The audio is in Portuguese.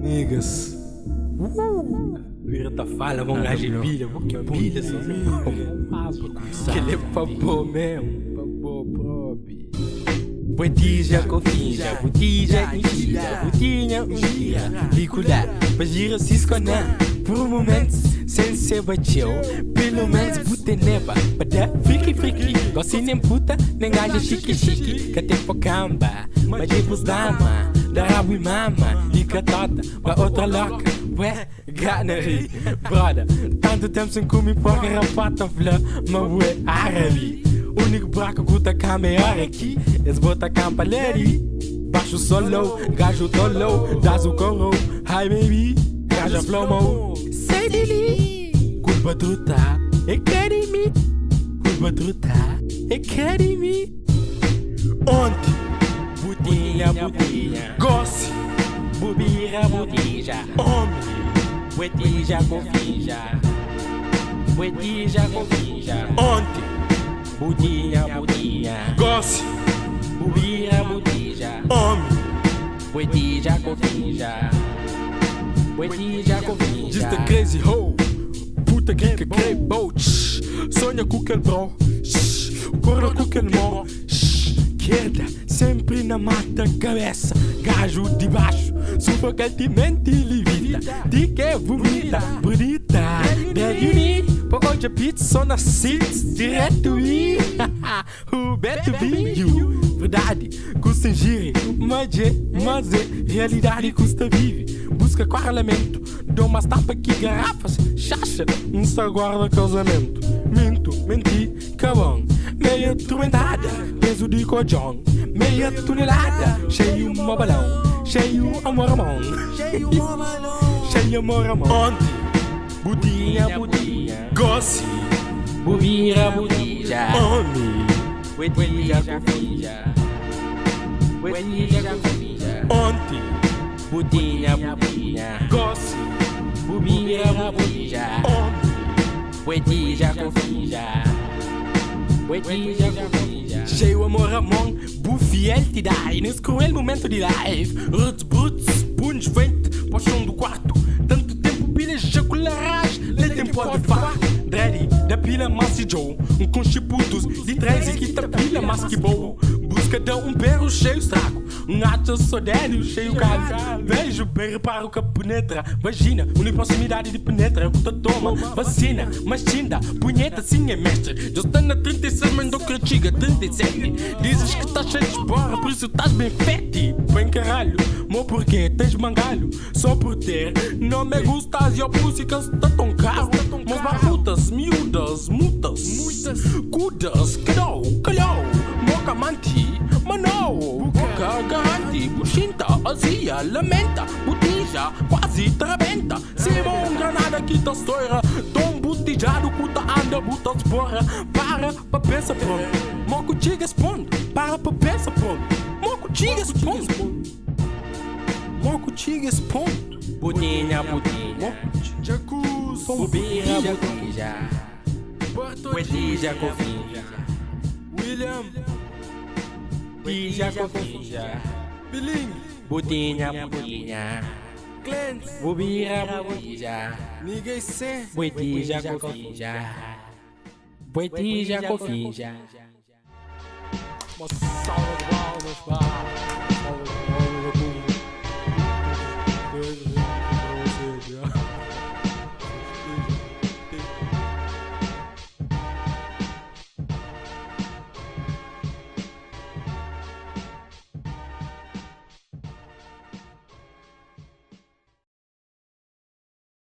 Niggas. Virta fala, vão gajo pilha, porque pilha só que ele é pra bom mesmo, pra bom próprio. Botija, cofinja, botija, enchida, botinha, ungira, licular, pra gira se esconar, por momentos, sem ser bateu, pelo menos bota neba, pra dar friki, gosto nem puta, nem gaja chique, que tem pra camba, mas depois dama, da rabo e mama, e catota, pra outra louca, ué, ganari, brother, tanto tempo sem comer porca, rapata, flor, mas ué, árabe. Único buraco que tá cá melhor aqui. Eles botam campa lady. Baixo solo, gajo tolo. Das o coro, hi baby. Gaja flow, sei dele. Culpa truta, academy. Culpa truta, academy. Ontem, botinha, gosse. Bubira, botija. Homem, botija, cofinja. Botija, cofinja. Ontem. Budinha, gosse, bubira, budija, homem, budija, cofinja, budija, cofinja. Just a crazy hoe, puta geek, grey boat. Sonha com aquele bro, corre com aquele mó. Queda, sempre na mata, cabeça, gajo de baixo, sufocantemente livida, de que vomita, bonita, that you need. Por hoje a pizza só na seats, direto e who better be you? Verdade, custa gire, mas é realidade custa vive. Busca parlamento, dou umas tapas aqui, garrafas, chacha, não se aguarda casamento. Minto, menti, cabão, meia tormentada, peso de cojão, meia tonelada, cheio uma balão, cheio amor amor, cheio amor amor. Ontem, budinha, gosse, bubira, budija, homem, budija, cofinja, budija, cofinja. Ontem, budinha, gosse, bubira, budija, homem, budija, cofinja, budija, cofinja. Cheio amor amor, bufiel te dá, e nesse cruel momento de live, roots, boots, punch, vento, paixão do quarto, tanto tempo pilha, ejacularás, lê tempo de fato. Daddy, da pila massa Joe, com chiputos de trás e que tá pila mas que boa. Busca de perro cheio estrago, ato sodélio cheio galho. Beijo bem reparo que penetra, vagina, une proximidade de penetra, que toma, vacina, mas tinda, punheta sim é mestre. Já está na 36, mas não critica 37. Dizes que estás cheio de esporra, por isso estás bem fete. Bem caralho, mo porquê tens mangalho? Só por ter, não me gustas e a música está tão caro. Mas barbutas, miúdas, muitas, cudas, calhou, moca manti, manou, boca garante, buchinta, azia, lamenta, botija, quase trabenta, Simão Granada que tá estoura, tom botijado, puta anda, butas porra, para pensa pronto, moco tigas ponto, para pensa pronto, moco tigas ponto, moco tigas ponto, botinha, jacuzzi, bubira, botija, budija, cofinja, William, budija, cofinja, Biling, botinha, Clance, bubira, botija, ninguém sem, budija, cofinja, budija, cofinja. Uma salva de palmas, pá.